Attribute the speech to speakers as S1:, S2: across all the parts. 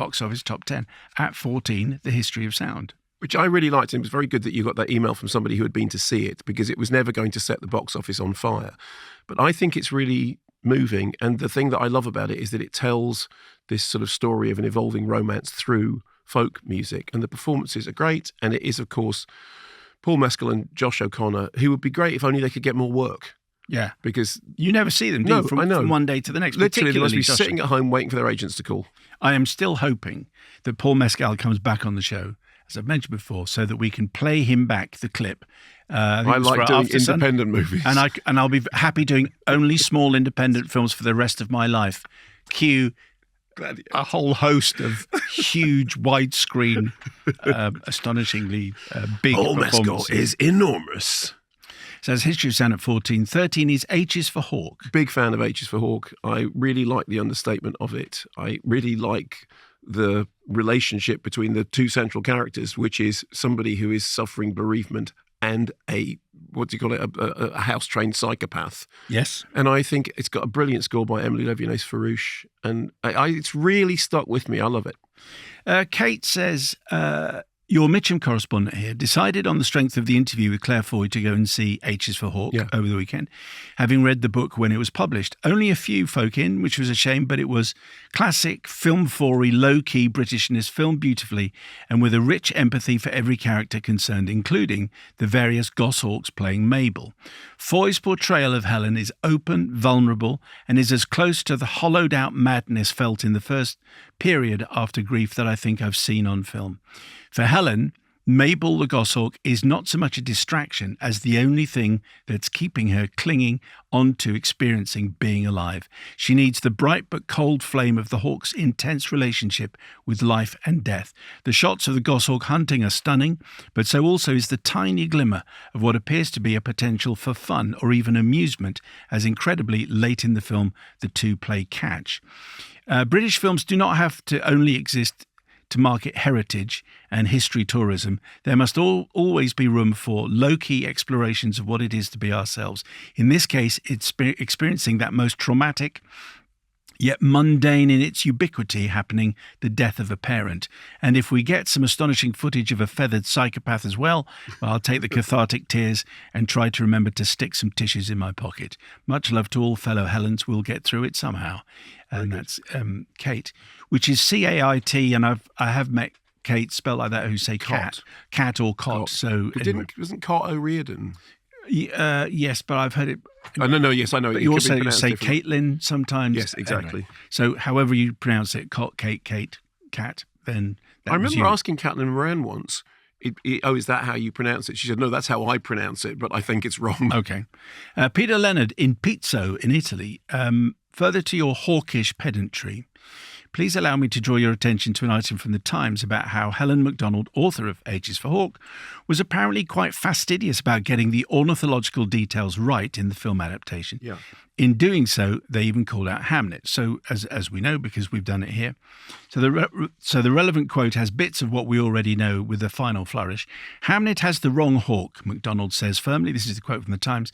S1: box office top 10. At 14, The History of Sound.
S2: Which I really liked. And it was very good that you got that email from somebody who had been to see it, because it was never going to set the box office on fire. But I think it's really moving. And the thing that I love about it is that it tells this sort of story of an evolving romance through folk music. And the performances are great. And it is, of course, Paul Mescal and Josh O'Connor, who would be great if only they could get more work.
S1: Yeah.
S2: Because
S1: you never see them, do you? From one day to the next.
S2: Literally, they must be sitting at home waiting for their agents to call.
S1: I am still hoping that Paul Mescal comes back on the show, as I've mentioned before, so that we can play him back the clip.
S2: I like doing independent movies.
S1: And I'll be happy doing only small independent films for the rest of my life. Cue a whole host of huge widescreen, astonishingly big
S2: Paul
S1: performances.
S2: Mescal is enormous.
S1: Says History of Sound at 14. 13 is H is for Hawk.
S2: Big fan of H is for Hawk. I really like the understatement of it. I really like the relationship between the two central characters, which is somebody who is suffering bereavement and a house-trained psychopath.
S1: Yes.
S2: And I think it's got a brilliant score by Emily Levianes-Farouche. And it's really stuck with me. I love it.
S1: Kate says... your Mitcham correspondent here decided on the strength of the interview with Claire Foy to go and see H is for Hawk over the weekend, having read the book when it was published. Only a few folk in, which was a shame, but it was classic, film-fory, low-key Britishness, filmed beautifully and with a rich empathy for every character concerned, including the various goshawks playing Mabel. Foy's portrayal of Helen is open, vulnerable, and is as close to the hollowed-out madness felt in the first period after grief that I think I've seen on film. For Helen, Mabel the goshawk is not so much a distraction as the only thing that's keeping her clinging on to experiencing being alive. She needs the bright but cold flame of the hawk's intense relationship with life and death. The shots of the goshawk hunting are stunning, but so also is the tiny glimmer of what appears to be a potential for fun or even amusement, as incredibly late in the film the two play catch. British films do not have to only exist to market heritage and history tourism. There must always be room for low-key explorations of what it is to be ourselves. In this case, it's experiencing that most traumatic yet mundane in its ubiquity happening, the death of a parent. And if we get some astonishing footage of a feathered psychopath as well, I'll take the cathartic tears and try to remember to stick some tissues in my pocket. Much love to all fellow Helens. We'll get through it somehow. And that's Kate, which is C-A-I-T, and I have met Kate spelled like that who say cat or cot. So
S2: wasn't Cot O'Riordan?
S1: Yes, but I've heard it.
S2: No, yes, I know.
S1: But you also say Caitlin sometimes.
S2: Yes, exactly.
S1: Anyway, so however you pronounce it, Cot, Kate, cat, then that
S2: I remember asking Caitlin Moran once, is that how you pronounce it? She said, no, that's how I pronounce it, but I think it's wrong.
S1: Okay. Peter Leonard in Pizzo in Italy. Further to your hawkish pedantry, please allow me to draw your attention to an item from the Times about how Helen Macdonald, author of H is for Hawk, was apparently quite fastidious about getting the ornithological details right in the film adaptation.
S2: Yeah.
S1: In doing so, they even called out Hamnet. So, as we know, because we've done it here, so the relevant quote has bits of what we already know with a final flourish. Hamnet has the wrong hawk, Macdonald says firmly. This is the quote from the Times.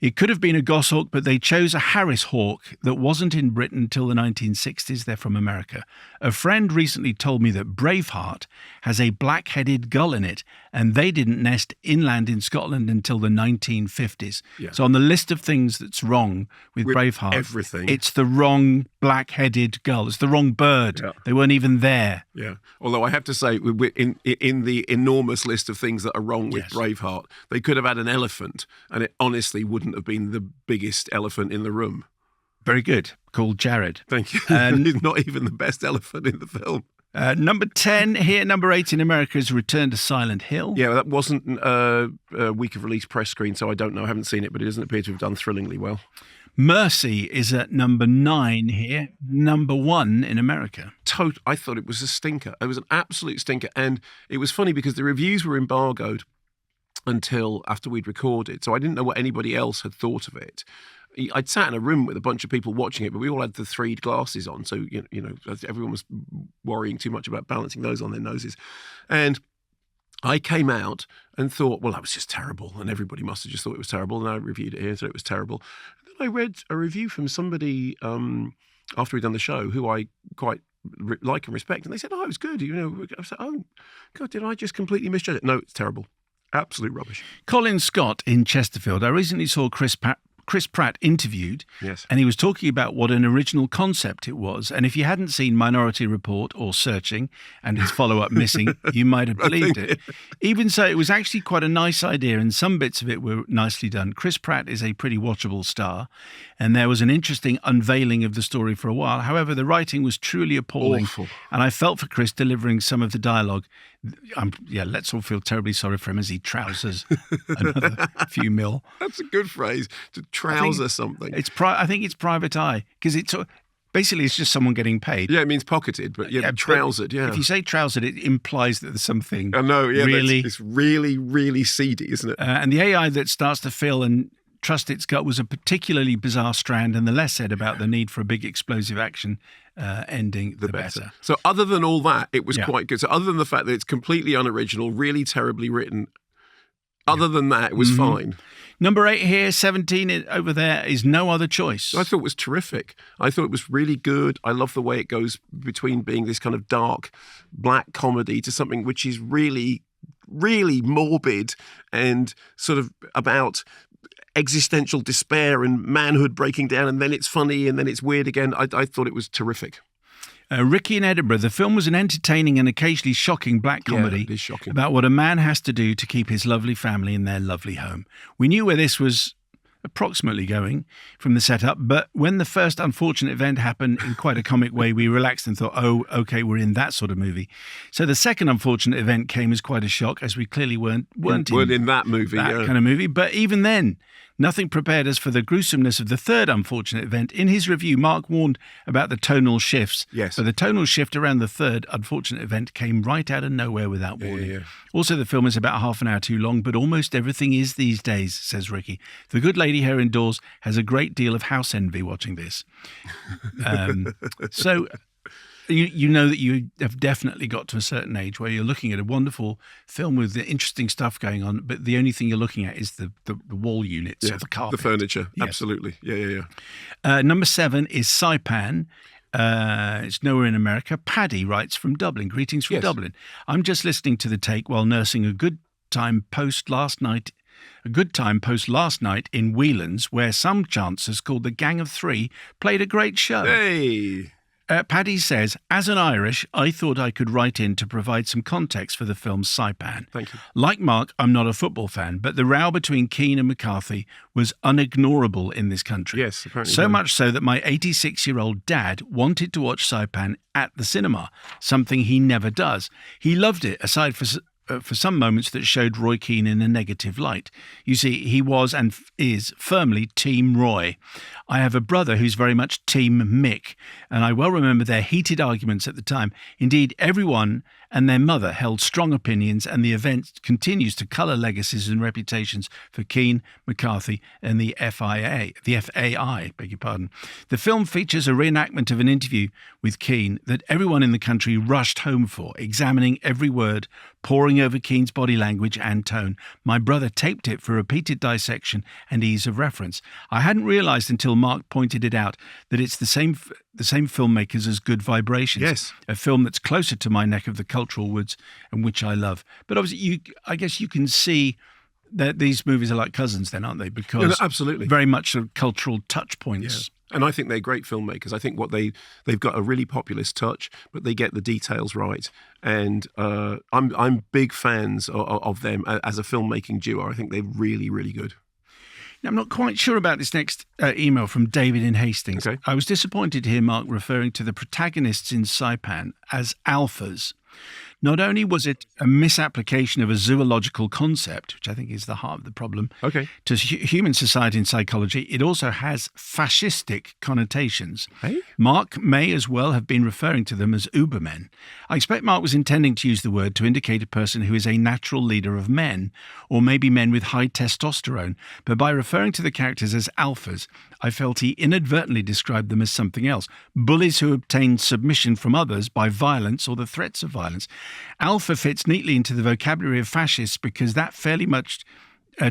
S1: It could have been a goshawk, but they chose a Harris hawk that wasn't in Britain till the 1960s. They're from America. A friend recently told me that Braveheart has a black-headed gull in it, and they didn't nest inland in Scotland until the 1950s. Yeah. So on the list of things that's wrong with Braveheart,
S2: everything.
S1: It's the wrong black-headed gull. It's the wrong bird. Yeah. They weren't even there.
S2: Yeah. Although I have to say, in the enormous list of things that are wrong with Braveheart, they could have had an elephant, and it honestly wouldn't have been the biggest elephant in the room.
S1: Very good. Called Jared.
S2: Thank you. He's not even the best elephant in the film.
S1: Number 10 here, number 8 in America is Return to Silent Hill.
S2: Yeah, that wasn't a week of release press screen, so I don't know. I haven't seen it, but it doesn't appear to have done thrillingly well.
S1: Mercy is at number 9 here, number 1 in America.
S2: I thought it was a stinker. It was an absolute stinker. And it was funny because the reviews were embargoed until after we'd recorded, so I didn't know what anybody else had thought of it. I'd sat in a room with a bunch of people watching it, but we all had the 3 glasses on, so you know everyone was worrying too much about balancing those on their noses. And I came out and thought, well, that was just terrible, and everybody must have just thought it was terrible, and I reviewed it here and said it was terrible. And then I read a review from somebody after we'd done the show who I quite like and respect. And they said, "Oh, it was good." I said, "Oh, God, did I just completely misjudge it?" No, it's terrible. Absolute rubbish.
S1: Colin Scott in Chesterfield. I recently saw Chris Pratt interviewed,
S2: yes,
S1: and he was talking about what an original concept it was. And if you hadn't seen Minority Report or Searching and its follow-up Missing, you might have believed it. Even so, it was actually quite a nice idea, and some bits of it were nicely done. Chris Pratt is a pretty watchable star, and there was an interesting unveiling of the story for a while. However, the writing was truly appalling,
S2: awful.
S1: And I felt for Chris delivering some of the dialogue. Let's all feel terribly sorry for him as he trousers another few mil.
S2: That's a good phrase, to trouser something.
S1: I think it's private eye, because it's basically it's just someone getting paid.
S2: Yeah, it means pocketed, but trousered. Yeah.
S1: If you say trousered, it implies that there's something.
S2: I know. Yeah,
S1: really,
S2: it's really, really seedy, isn't it?
S1: And the AI that starts to feel and trust its gut was a particularly bizarre strand, and the less said about the need for a big explosive action ending, the better.
S2: So other than all that, it was quite good. So other than the fact that it's completely unoriginal, really terribly written, other than that, it was fine.
S1: Number 8 here, 17 over there is No Other Choice.
S2: I thought it was terrific. I thought it was really good. I love the way it goes between being this kind of dark black comedy to something which is really, really morbid and sort of about existential despair and manhood breaking down, and then it's funny and then it's weird again. I thought it was terrific.
S1: Ricky in Edinburgh. The film was an entertaining and occasionally shocking black comedy about what a man has to do to keep his lovely family in their lovely home. We knew where this was approximately going from the setup, but when the first unfortunate event happened in quite a comic way, we relaxed and thought, oh, okay, we're in that sort of movie. So the second unfortunate event came as quite a shock, as we clearly weren't
S2: in that movie,
S1: kind of movie. But even then, nothing prepared us for the gruesomeness of the third unfortunate event. In his review, Mark warned about the tonal shifts.
S2: Yes.
S1: So the tonal shift around the third unfortunate event came right out of nowhere without warning.
S2: Yeah.
S1: Also, the film is about half an hour too long, but almost everything is these days, says Ricky. The good lady here indoors has a great deal of house envy watching this. So you know that you have definitely got to a certain age where you're looking at a wonderful film with the interesting stuff going on, but the only thing you're looking at is the wall units or the carpet.
S2: The furniture, yes. Absolutely. Yeah.
S1: Number 7 is Saipan. It's nowhere in America. Paddy writes from Dublin. Greetings from Dublin. I'm just listening to the take while nursing a good time post last night in Whelan's, where some chancers called the Gang of Three played a great show.
S2: Hey!
S1: Paddy says, as an Irish, I thought I could write in to provide some context for the film Saipan.
S2: Thank you.
S1: Like Mark, I'm not a football fan, but the row between Keane and McCarthy was unignorable in this country.
S2: Yes, apparently.
S1: So much so that my 86-year-old dad wanted to watch Saipan at the cinema, something he never does. He loved it, aside for some moments that showed Roy Keane in a negative light. You see, he was and is firmly Team Roy. I have a brother who's very much Team Mick, and I well remember their heated arguments at the time. Indeed, everyone and their mother held strong opinions, and the event continues to colour legacies and reputations for Keane, McCarthy, and the FAI. Beg your pardon. The film features a reenactment of an interview with Keane that everyone in the country rushed home for, examining every word, poring over Keane's body language and tone. My brother taped it for repeated dissection and ease of reference. I hadn't realised until Mark pointed it out that it's the same filmmakers as Good Vibrations.
S2: Yes.
S1: A film that's closer to my neck of the cultural woods and which I love. But obviously, I guess you can see that these movies are like cousins then, aren't they? Because
S2: absolutely.
S1: Very much sort of cultural touch points.
S2: Yeah. And I think they're great filmmakers. I think they've got a really populist touch, but they get the details right. And I'm big fans of them as a filmmaking duo. I think they're really, really good.
S1: Now, I'm not quite sure about this next email from David in Hastings.
S2: Okay.
S1: I was disappointed to hear Mark referring to the protagonists in Saipan as alphas. Not only was it a misapplication of a zoological concept, which I think is the heart of the problem, to human society and psychology, it also has fascistic connotations.
S2: Hey?
S1: Mark may as well have been referring to them as Ubermen. I expect Mark was intending to use the word to indicate a person who is a natural leader of men, or maybe men with high testosterone, but by referring to the characters as alphas, I felt he inadvertently described them as something else. Bullies who obtain submission from others by violence or the threats of violence. Alpha fits neatly into the vocabulary of fascists because that fairly much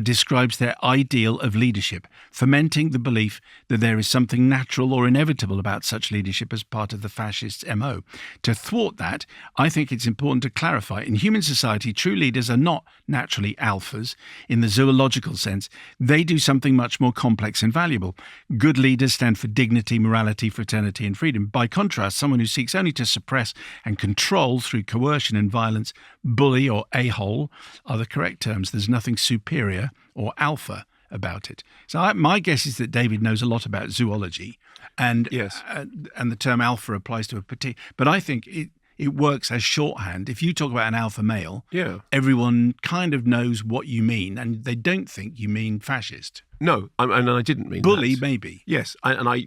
S1: describes their ideal of leadership, fomenting the belief that there is something natural or inevitable about such leadership as part of the fascists' MO. To thwart that, I think it's important to clarify, in human society, true leaders are not naturally alphas in the zoological sense. They do something much more complex and valuable. Good leaders stand for dignity, morality, fraternity, and freedom. By contrast, someone who seeks only to suppress and control through coercion and violence, bully or a-hole are the correct terms. There's nothing superior or alpha about it. So my guess is that David knows a lot about zoology, and
S2: yes,
S1: and the term alpha applies to a particular. But I think it works as shorthand. If you talk about an alpha male, everyone kind of knows what you mean, and they don't think you mean fascist.
S2: No, and I didn't mean
S1: bully,
S2: that.
S1: Maybe.
S2: Yes,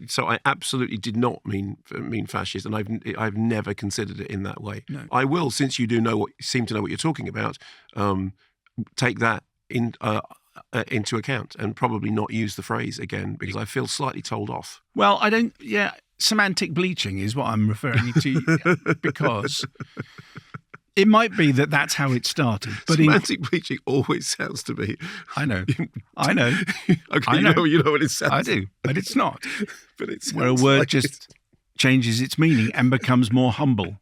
S2: so I absolutely did not mean fascist, and I've never considered it in that way.
S1: No.
S2: I will, since you seem to know what you're talking about, take that into account and probably not use the phrase again, because I feel slightly told off.
S1: Well, I don't. Yeah, semantic bleaching is what I'm referring to, because it might be that that's how it started. But
S2: semantic bleaching always sounds to me.
S1: I know.
S2: Okay,
S1: I know.
S2: You know what it sounds.
S1: I do, but it's not.
S2: But it's
S1: where a word just changes its meaning and becomes more humble.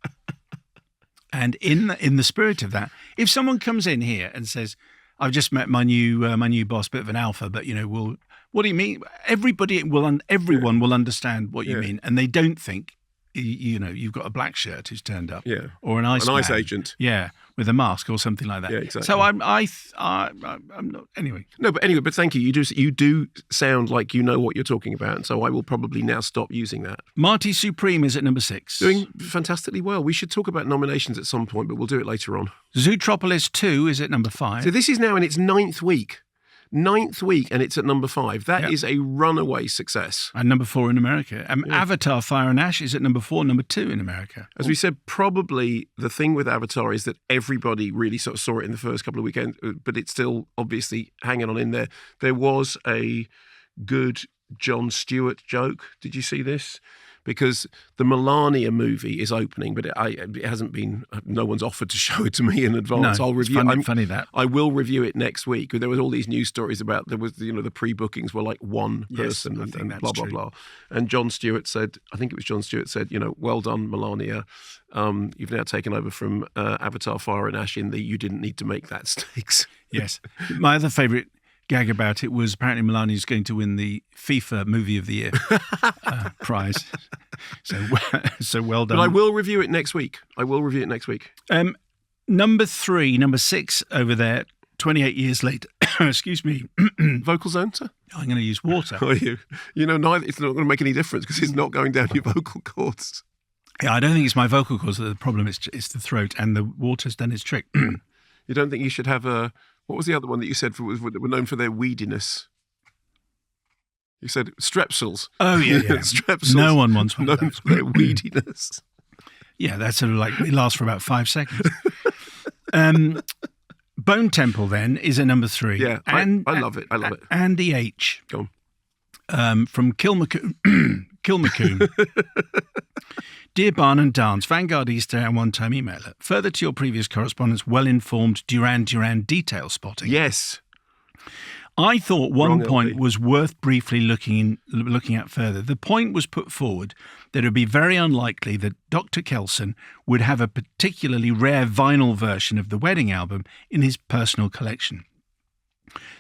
S1: And in the spirit of that, if someone comes in here and says, "I've just met my new boss, bit of an alpha, but what do you mean?" Everyone will understand what you mean, and they don't think you've got a black shirt who's turned up, or an ice
S2: agent,
S1: with a mask or something like that.
S2: Yeah, exactly.
S1: So I'm not anyway.
S2: No, but thank you. You do sound like you know what you're talking about, and so I will probably now stop using that.
S1: Marty Supreme is at number 6,
S2: doing fantastically well. We should talk about nominations at some point, but we'll do it later on.
S1: Zootropolis 2 is at number 5.
S2: So this is now in its 9th week. 9th week, and it's at number 5. That is a runaway success.
S1: And number 4 in America. Avatar Fire and Ash is at number 4, number 2 in America.
S2: As we said, probably the thing with Avatar is that everybody really sort of saw it in the first couple of weekends, but it's still obviously hanging on in there. There was a good Jon Stewart joke. Did you see this? Because the Melania movie is opening, but it hasn't been. No one's offered to show it to me in advance.
S1: No,
S2: I'll review.
S1: It's funny that
S2: I will review it next week. There was all these news stories about the pre-bookings were like one person and blah blah blah. And Jon Stewart said, I think it was Jon Stewart said, well done, Melania. You've now taken over from Avatar Fire and Ash in the you didn't need to make that stakes.
S1: Yes, my other favourite gag about it was apparently Melania's going to win the FIFA Movie of the Year prize. So well done.
S2: But I will review it next week.
S1: Number 6 over there, 28 years later. Excuse me.
S2: Vocal zone, sir?
S1: I'm going to use water.
S2: Are you? Neither. It's not going to make any difference because it's not going down your vocal cords.
S1: Yeah, I don't think it's my vocal cords that are the problem. It's the throat, and the water's done its trick.
S2: You don't think you should have a... What was the other one that you said were known for their weediness? You said strepsils.
S1: Oh, yeah.
S2: Strepsils.
S1: No one wants one
S2: known for their weediness.
S1: Yeah, that's sort of like, it lasts for about 5 seconds. Bone Temple, then, is at number 3.
S2: Yeah, I love it.
S1: Andy H.
S2: Go on.
S1: From Kilmacoon. Dear Barn and Dance, Vanguard Easter and one-time emailer. Further to your previous correspondence, well-informed Duran Duran detail spotting.
S2: Yes.
S1: I thought one point was worth briefly looking at further. The point was put forward that it would be very unlikely that Dr. Kelson would have a particularly rare vinyl version of the wedding album in his personal collection.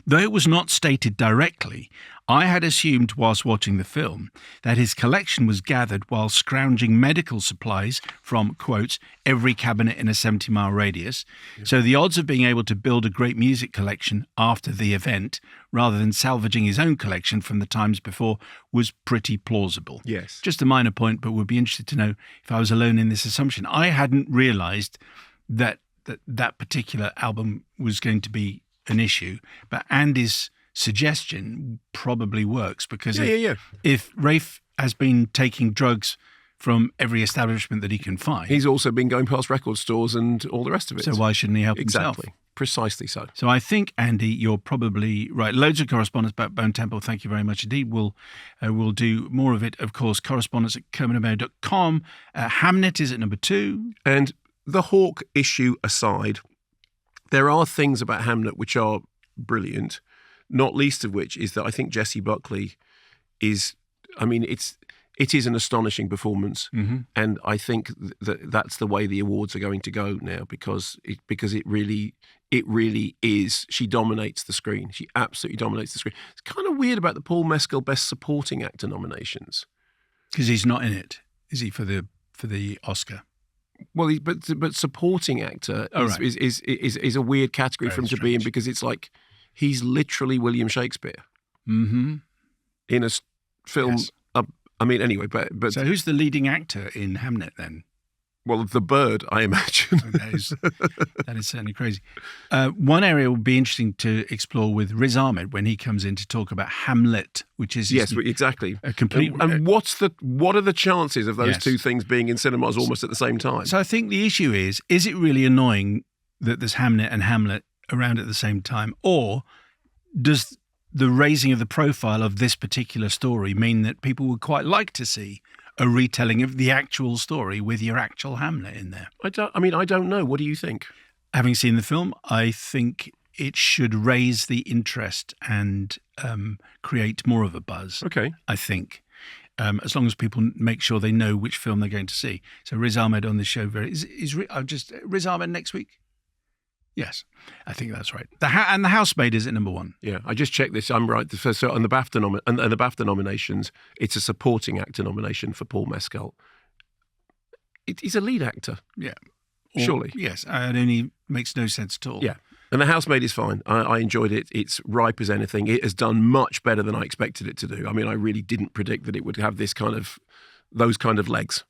S1: Though it was not stated directly, I had assumed whilst watching the film that his collection was gathered while scrounging medical supplies from, quote, every cabinet in a 70-mile radius. Yeah. So the odds of being able to build a great music collection after the event, rather than salvaging his own collection from the times before, was pretty plausible.
S2: Yes.
S1: Just a minor point, but would be interested to know if I was alone in this assumption. I hadn't realised that particular album was going to be an issue, but Andy's suggestion probably works because if Rafe has been taking drugs from every establishment that he can find,
S2: he's also been going past record stores and all the rest of it.
S1: So why shouldn't he help himself?
S2: Exactly. Precisely so.
S1: So I think, Andy, you're probably right. Loads of correspondence about Bone Temple. Thank you very much indeed. We'll do more of it, of course. Correspondence at kermode.com. Hamnet is at number 2.
S2: And the Hawk issue aside, there are things about Hamnet which are brilliant, not least of which is that I think Jessie Buckley is, I mean, it is an astonishing performance, and I think that's the way the awards are going to go now because it really is. She dominates the screen. She absolutely dominates the screen. It's kind of weird about the Paul Mescal Best Supporting Actor nominations
S1: because he's not in it, is he, for the Oscar?
S2: Well, but supporting actor is a weird category for him to be in because it's like he's literally William Shakespeare in a film. Yes. I mean, anyway, but
S1: so who's the leading actor in Hamlet then?
S2: Well, the bird, I imagine.
S1: That is certainly crazy. One area would be interesting to explore with Riz Ahmed when he comes in to talk about Hamlet, which is
S2: exactly
S1: a complete.
S2: And what are the chances of those two things being in cinemas almost at the same time?
S1: So I think the issue is it really annoying that there's Hamlet and Hamlet around at the same time, or does the raising of the profile of this particular story mean that people would quite like to see a retelling of the actual story with your actual Hamlet in there?
S2: I don't know. What do you think?
S1: Having seen the film, I think it should raise the interest and create more of a buzz.
S2: Okay.
S1: I think. As long as people make sure they know which film they're going to see. So Riz Ahmed on the show. Is Riz Ahmed next week? Yes, I think that's right. And The Housemaid is at number 1.
S2: Yeah, I just checked this. I'm right. So on the BAFTA nominations, it's a supporting actor nomination for Paul Mescal. He's a lead actor.
S1: Yeah,
S2: surely.
S1: Yes, it only makes no sense at all.
S2: Yeah, and The Housemaid is fine. I enjoyed it. It's ripe as anything. It has done much better than I expected it to do. I mean, I really didn't predict that it would have those kind of legs.